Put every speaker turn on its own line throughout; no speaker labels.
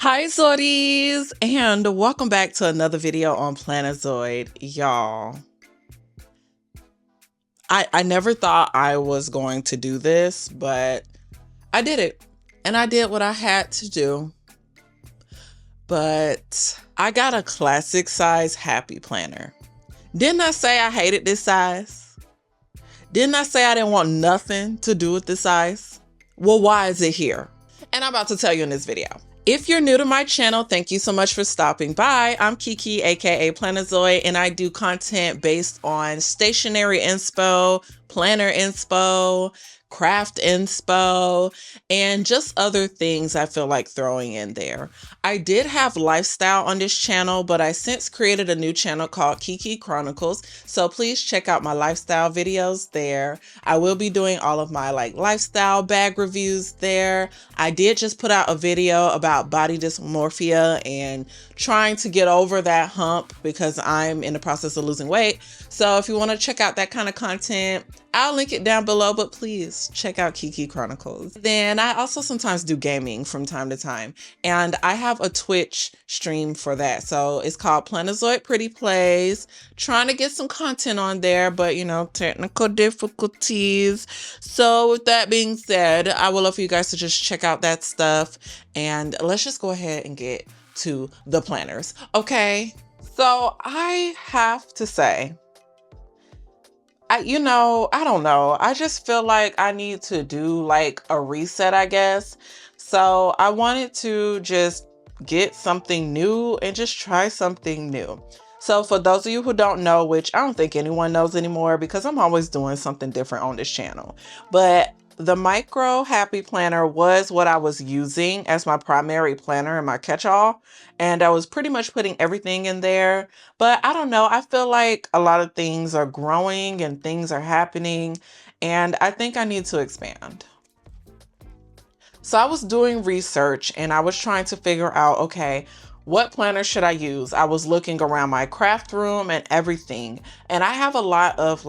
Hi Zoidies, and welcome back to another video on Plannerzoid. Y'all, I never thought I was going to do this, but I did it. And I did what I had to do. But I got a classic size happy planner. Didn't I say I hated this size? Didn't I say I didn't want nothing to do with this size? Well, why is it here? And I'm about to tell you in this video. If you're new to my channel, thank you so much for stopping by. I'm Keke, aka Plannerzoid, and I do content based on stationery inspo, planner inspo, craft inspo, and just other things I feel like throwing in there. I did have lifestyle on this channel, but I since created a new channel called Keke Chronicles, so please check out my lifestyle videos there. I will be doing all of my lifestyle bag reviews there. I did just put out a video about body dysmorphia and trying to get over that hump because I'm in the process of losing weight. So if you want to check out that kind of content, I'll link it down below, but please check out Keke Chronicles. Then I also sometimes do gaming from time to time, and I have a Twitch stream for that. So it's called Plannerzoid Pretty Plays. Trying to get some content on there, but technical difficulties. So with that being said, I would love for you guys to just check out that stuff, and let's just go ahead and get to the planners. Okay, so I have to say, I don't know. I just feel like I need to do a reset, I guess. So I wanted to just get something new and just try something new. So for those of you who don't know, which I don't think anyone knows anymore because I'm always doing something different on this channel, but the Micro Happy Planner was what I was using as my primary planner and my catch-all. And I was pretty much putting everything in there. But I don't know, I feel like a lot of things are growing and things are happening, and I think I need to expand. So I was doing research and I was trying to figure out, okay, what planner should I use? I was looking around my craft room and everything. And I have a lot of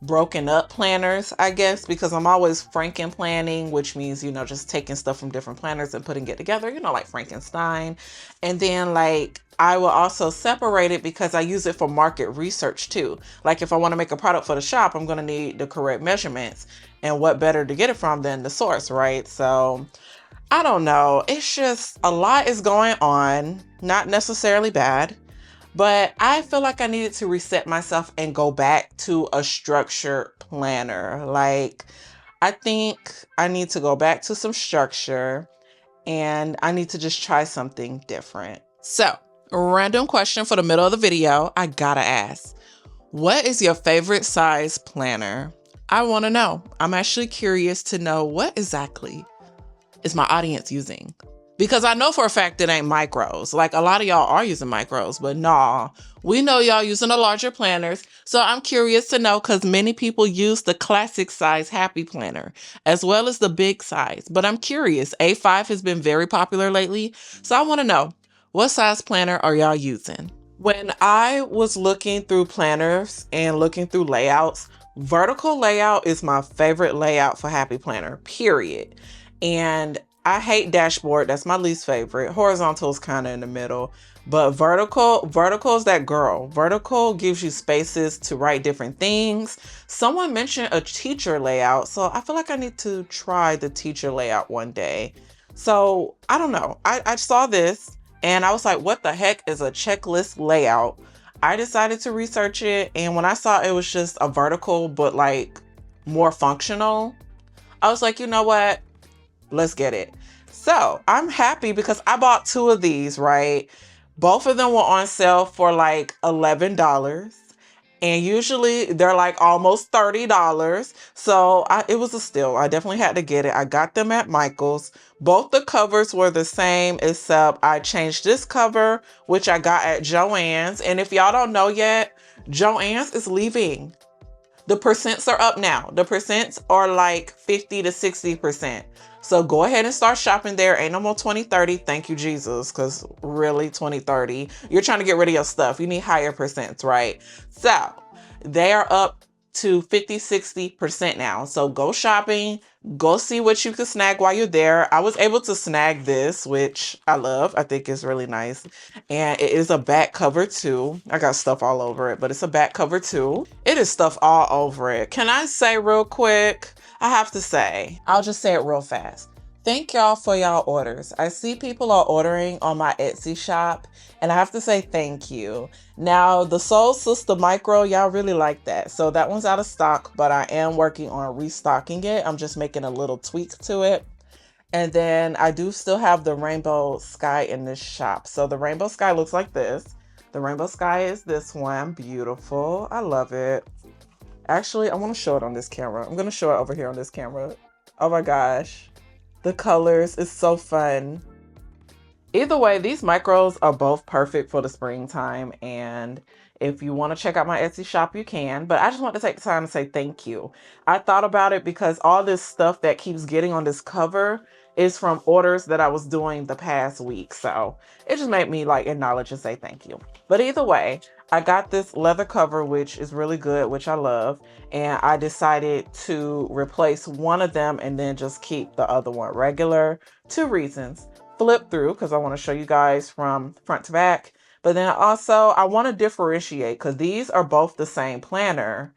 broken up planners, I guess, because I'm always Franken planning, which means, just taking stuff from different planners and putting it together, like Frankenstein. And then I will also separate it because I use it for market research too. Like if I want to make a product for the shop, I'm going to need the correct measurements, and what better to get it from than the source, right? So I don't know. It's just a lot is going on, not necessarily bad. But I feel like I needed to reset myself and go back to a structured planner. I think I need to go back to some structure, and I need to just try something different. So, random question for the middle of the video. I gotta ask, what is your favorite size planner? I want to know. I'm actually curious to know what exactly is my audience using. Because I know for a fact it ain't micros. A lot of y'all are using micros, but nah, we know y'all using the larger planners. So I'm curious to know, because many people use the classic size Happy Planner as well as the big size. But I'm curious, A5 has been very popular lately. So I want to know, what size planner are y'all using? When I was looking through planners and looking through layouts, vertical layout is my favorite layout for Happy Planner, period. And I hate dashboard. That's my least favorite. Horizontal is kind of in the middle, but vertical is that girl. Vertical gives you spaces to write different things. Someone mentioned a teacher layout, so I feel like I need to try the teacher layout one day. So I don't know. I saw this and I was like, what the heck is a checklist layout? I decided to research it, and when I saw it was just a vertical, but more functional, I was like, you know what? Let's get it. So I'm happy because I bought 2 of these, right? Both of them were on sale for $11. And usually they're almost $30. So it was a steal. I definitely had to get it. I got them at Michael's. Both the covers were the same, except I changed this cover, which I got at Joann's. And if y'all don't know yet, Joann's is leaving. The percents are up now. The percents are 50 to 60%. So go ahead and start shopping there. Ain't no more 2030. Thank you, Jesus. Because really, 2030, you're trying to get rid of your stuff. You need higher percents, right? So they are up to 50-60% now. So go shopping, go see what you can snag while you're there. I was able to snag this, which I love. I think it's really nice. And it is a back cover too. I got stuff all over it, but it's a back cover too. It is stuff all over it. Can I say real quick? I have to say, I'll just say it real fast. Thank y'all for y'all orders. I see people are ordering on my Etsy shop, and I have to say thank you. Now, the Soul Sister Micro, y'all really like that. So that one's out of stock, but I am working on restocking it. I'm just making a little tweak to it. And then I do still have the Rainbow Sky in this shop. So the Rainbow Sky looks like this. The Rainbow Sky is this one. Beautiful. I love it. Actually, I want to show it on this camera. I'm going to show it over here on this camera. Oh my gosh. The colors is so fun. Either way, these micros are both perfect for the springtime, and if you want to check out my Etsy shop, you can, but I just want to take the time to say thank you. I thought about it because all this stuff that keeps getting on this cover is from orders that I was doing the past week, so it just made me like acknowledge and say thank you. But either way, I got this leather cover, which is really good, which I love, and I decided to replace one of them and then just keep the other one regular. 2 reasons. Flip through, because I want to show you guys from front to back, but then also I want to differentiate because these are both the same planner.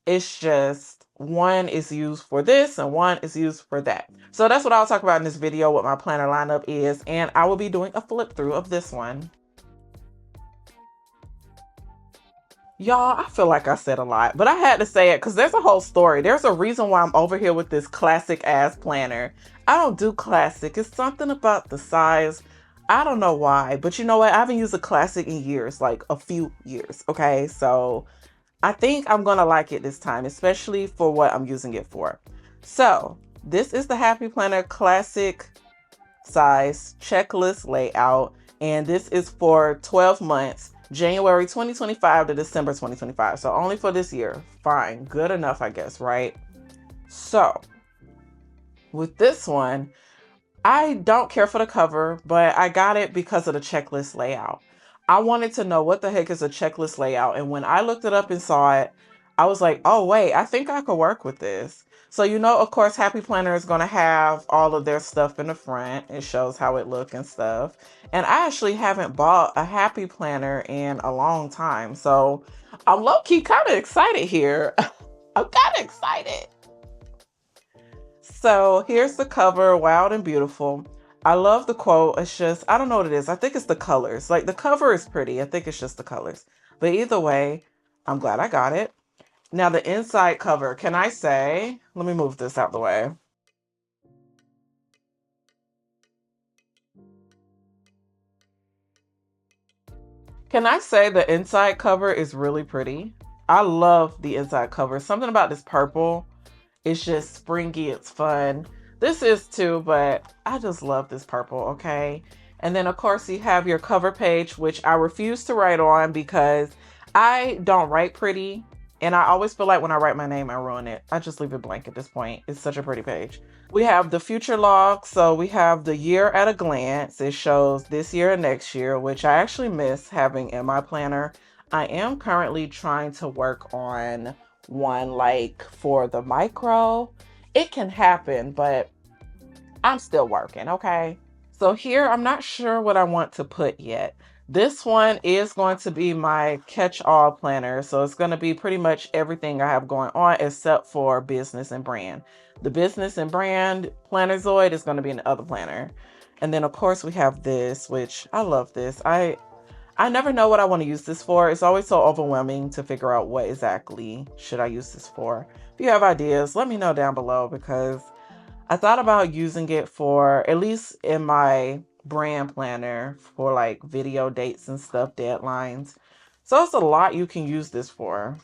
It's just one is used for this and one is used for that. So that's what I'll talk about in this video, what my planner lineup is, and I will be doing a flip through of this one. Y'all, I feel like I said a lot, but I had to say it because there's a whole story. There's a reason why I'm over here with this classic ass planner. I don't do classic. It's something about the size. I don't know why, but you know what? I haven't used a classic in years, like a few years. Okay, so I think I'm going to like it this time, especially for what I'm using it for. So this is the Happy Planner Classic size checklist layout, and this is for 12 months. January 2025 to December 2025. So only for this year. Fine. Good enough, I guess, right? So with this one, I don't care for the cover, but I got it because of the checklist layout. I wanted to know what the heck is a checklist layout. And when I looked it up and saw it, I was like, oh, wait, I think I could work with this. So, you know, of course, Happy Planner is going to have all of their stuff in the front. It shows how it looks and stuff. And I actually haven't bought a Happy Planner in a long time. So I'm low-key kind of excited here. I'm kind of excited. So here's the cover, Wild and Beautiful. I love the quote. It's just, I don't know what it is. I think it's the colors. Like the cover is pretty. I think it's just the colors. But either way, I'm glad I got it. Now the inside cover, can I say, let me move this out the way. Can I say the inside cover is really pretty? I love the inside cover. Something about this purple. It's just springy. It's fun. This is too, but I just love this purple, okay? And then, of course, you have your cover page, which I refuse to write on because I don't write pretty. And I always feel like when I write my name, I ruin it. I just leave it blank at this point. It's such a pretty page. We have the future log. So we have the year at a glance. It shows this year and next year, which I actually miss having in my planner. I am currently trying to work on one like for the micro. It can happen, but I'm still working, okay? So here, I'm not sure what I want to put yet. This one is going to be my catch-all planner. So it's going to be pretty much everything I have going on except for business and brand. The business and brand Plannerzoid is going to be in the other planner. And then of course we have this, which I love this. I never know what I want to use this for. It's always so overwhelming to figure out what exactly should I use this for. If you have ideas, let me know down below because I thought about using it for, at least in my brand planner, for like video dates and stuff, deadlines. So it's a lot you can use this for.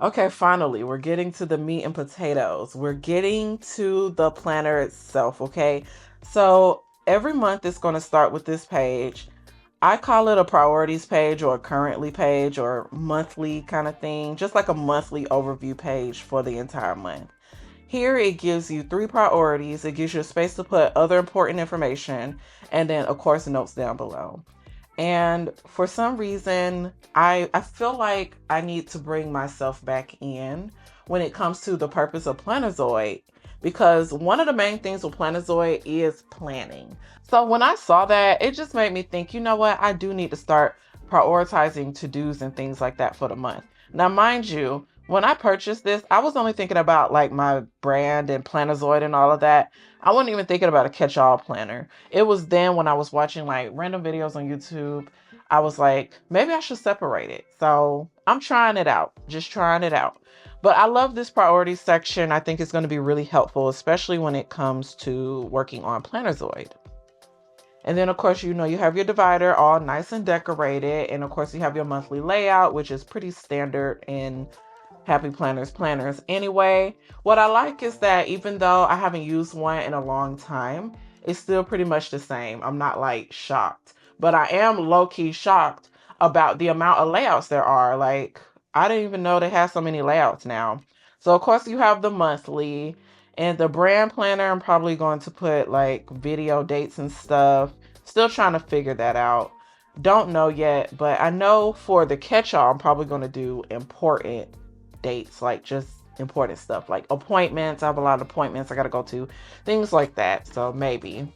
Okay, finally, we're getting to the meat and potatoes. We're getting to the planner itself, okay? So every month it's going to start with this page. I call it a priorities page or a currently page or monthly kind of thing, just like a monthly overview page for the entire month. Here it gives you 3 priorities. It gives you a space to put other important information and then of course notes down below. And for some reason, I feel like I need to bring myself back in when it comes to the purpose of Plannerzoid, because one of the main things with Plannerzoid is planning. So when I saw that, it just made me think, you know what? I do need to start prioritizing to-dos and things like that for the month. Now, mind you, when I purchased this, I was only thinking about like my brand and Plannerzoid and all of that. I wasn't even thinking about a catch-all planner. It was then when I was watching like random videos on YouTube, I was like, maybe I should separate it. So I'm trying it out, just trying it out. But I love this priority section. I think it's going to be really helpful, especially when it comes to working on Plannerzoid. And then, of course, you know, you have your divider all nice and decorated. And of course, you have your monthly layout, which is pretty standard in Happy planners anyway. What I like is that even though I haven't used one in a long time, it's still pretty much the same. I'm not like shocked, but I am low-key shocked about the amount of layouts there are. Like, I didn't even know they have so many layouts now. So of course you have the monthly and the brand planner. I'm probably going to put like video dates and stuff. Still trying to figure that out. Don't know yet, but I know for the catch-all, I'm probably going to do important dates, like just important stuff like appointments. I have a lot of appointments I gotta go to, things like that. So maybe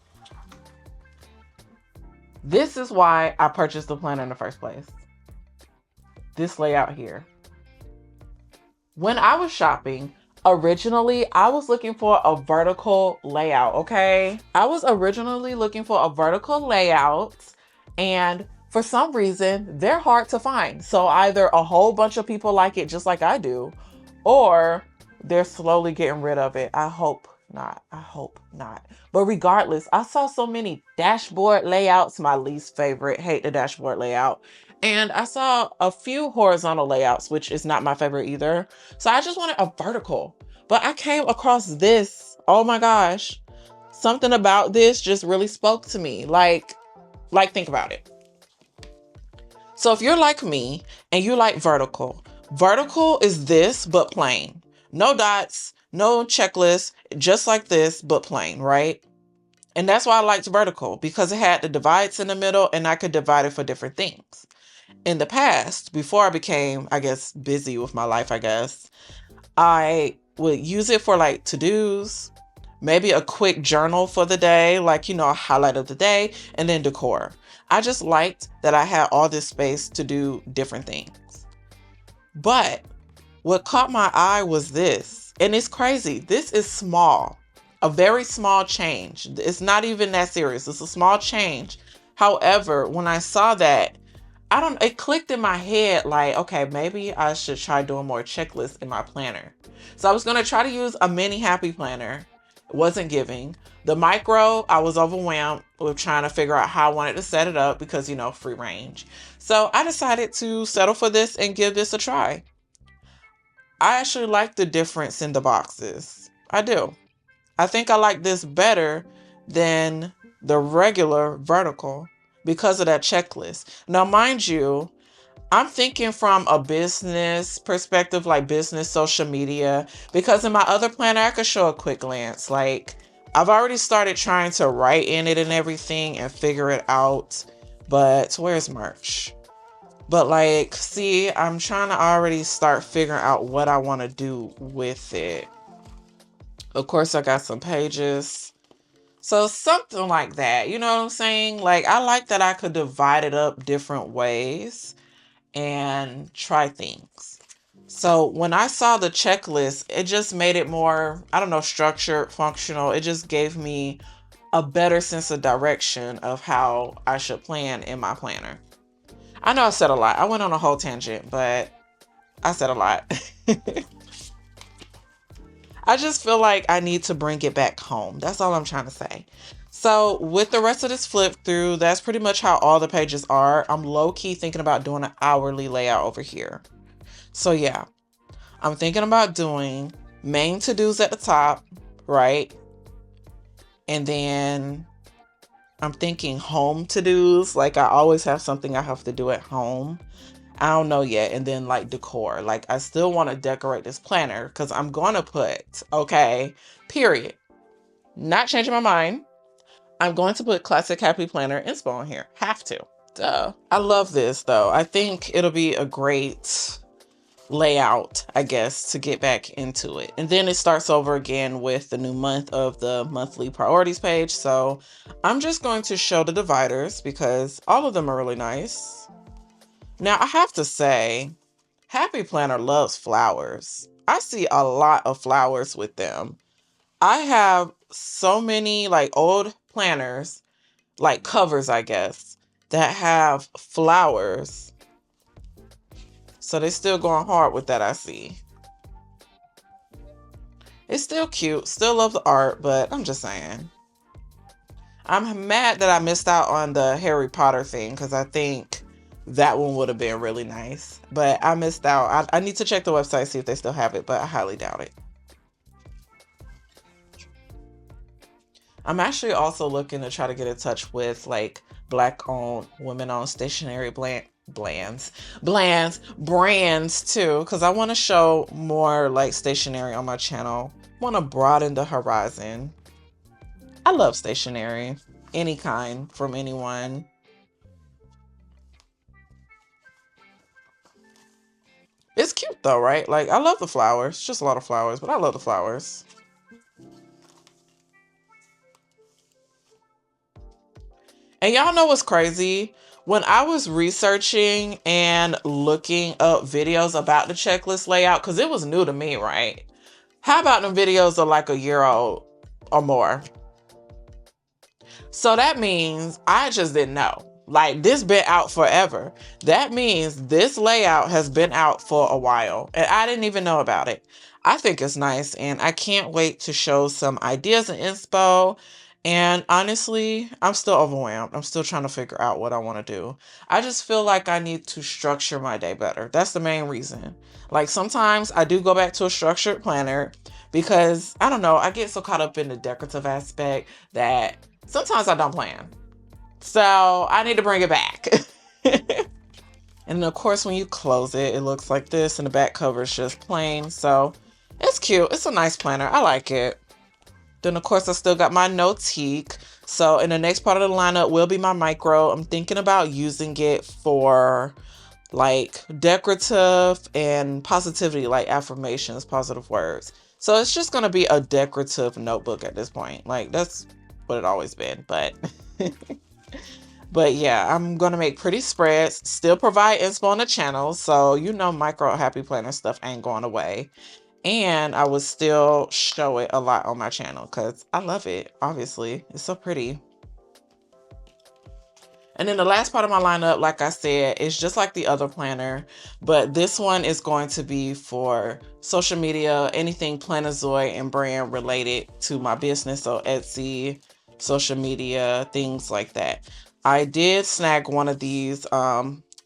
this is why I purchased the planner in the first place. This layout here. When I was shopping originally, I was looking for a vertical layout. Okay, I was originally looking for a vertical layout, and for some reason they're hard to find. So either a whole bunch of people like it just like I do, or they're slowly getting rid of it. I hope not. I hope not. But regardless, I saw so many dashboard layouts, my least favorite. Hate the dashboard layout. And I saw a few horizontal layouts, which is not my favorite either. So I just wanted a vertical. But I came across this. Oh my gosh. Something about this just really spoke to me. Like think about it. So if you're like me and you like vertical, vertical is this, but plain. No dots, no checklist, just like this, but plain, right? And that's why I liked vertical, because it had the divides in the middle and I could divide it for different things. In the past, before I became, I guess, busy with my life, I guess, I would use it for like to-dos, maybe a quick journal for the day, like, you know, a highlight of the day, and then decor. I just liked that I had all this space to do different things. But what caught my eye was this, and it's crazy. This is small, a very small change. It's not even that serious. It's a small change. However, when I saw that, it clicked in my head like, okay, maybe I should try doing more checklists in my planner. So I was going to try to use a mini happy planner. It wasn't giving. The micro, I was overwhelmed with trying to figure out how I wanted to set it up because, you know, free range. So I decided to settle for this and give this a try. I actually like the difference in the boxes. I do. I think I like this better than the regular vertical because of that checklist. Now, mind you, I'm thinking from a business perspective, like business social media, because in my other planner, I could show a quick glance. Like, I've already started trying to write in it and everything and figure it out. But where's merch? But like, see, I'm trying to already start figuring out what I want to do with it. Of course, I got some pages. So something like that, you know what I'm saying? Like, I like that I could divide it up different ways and try things. So when I saw the checklist, it just made it more, I don't know, structured, functional. It just gave me a better sense of direction of how I should plan in my planner. I know I said a lot. I went on a whole tangent, but I said a lot. I just feel like I need to bring it back home. That's all I'm trying to say. So with the rest of this flip through, that's pretty much how all the pages are. I'm low-key thinking about doing an hourly layout over here. So yeah, I'm thinking about doing main to-dos at the top, right? And then I'm thinking home to-dos. Like, I always have something I have to do at home. I don't know yet. And then like decor. Like, I still want to decorate this planner because I'm going to put, okay, period. Not changing my mind. I'm going to put Classic Happy Planner inspo on here. Have to. Duh. I love this though. I think it'll be a great layout, I guess, to get back into it. And then it starts over again with the new month of the monthly priorities page. So I'm just going to show the dividers because all of them are really nice. Now I have to say, Happy Planner loves flowers. I see a lot of flowers with them. I have so many like old planners, like covers, I guess, that have flowers. So they're still going hard with that, I see. It's still cute. Still love the art, but I'm just saying. I'm mad that I missed out on the Harry Potter thing because I think that one would have been really nice. But I missed out. I need to check the website, see if they still have it, but I highly doubt it. I'm actually also looking to try to get in touch with like Black-owned, women-owned stationery brands too, because I want to show more like stationery on my channel. Want to broaden the horizon. I love stationery, any kind from anyone. It's cute though, right? Like I love the flowers. Just a lot of flowers, but I love the flowers. And y'all know what's crazy? When I was researching and looking up videos about the checklist layout, because it was new to me, right? How about them videos are like a year old or more? So that means I just didn't know. Like this been out forever. That means this layout has been out for a while and I didn't even know about it. I think it's nice and I can't wait to show some ideas and inspo. And honestly, I'm still overwhelmed. I'm still trying to figure out what I want to do. I just feel like I need to structure my day better. That's the main reason. Like sometimes I do go back to a structured planner because I don't know, I get so caught up in the decorative aspect that sometimes I don't plan. So I need to bring it back. And of course, when you close it, it looks like this and the back cover is just plain. So it's cute. It's a nice planner. I like it. Then of course, I still got my Notique. So in the next part of the lineup will be my micro. I'm thinking about using it for like decorative and positivity, like affirmations, positive words. So it's just going to be a decorative notebook at this point. Like that's what it always been, but but yeah, I'm going to make pretty spreads, still provide inspo on the channel. So, you know, micro happy planner stuff ain't going away. And I would still show it a lot on my channel because I love it. Obviously, it's so pretty. And then the last part of my lineup, like I said, is just like the other planner, but this one is going to be for social media, anything Plannerzoid and brand related to my business. So Etsy, social media, things like that. I did snag one of these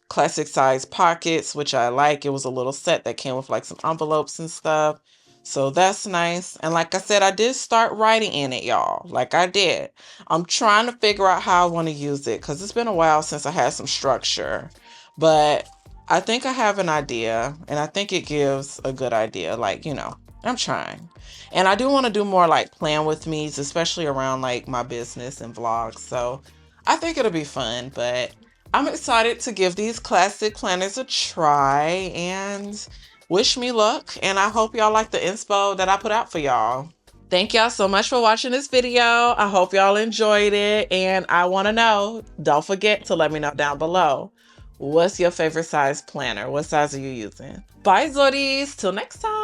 classic size pockets, which I like. It was a little set that came with like some envelopes and stuff. So that's nice. And like I said, I did start writing in it, y'all. Like I did. I'm trying to figure out how I want to use it because it's been a while since I had some structure. But I think I have an idea and I think it gives a good idea. Like, you know, I'm trying. And I do want to do more like plan with me's, especially around like my business and vlogs. So I think it'll be fun, but I'm excited to give these classic planners a try and wish me luck. And I hope y'all like the inspo that I put out for y'all. Thank y'all so much for watching this video. I hope y'all enjoyed it. And I want to know, don't forget to let me know down below. What's your favorite size planner? What size are you using? Bye, Zodies. Till next time.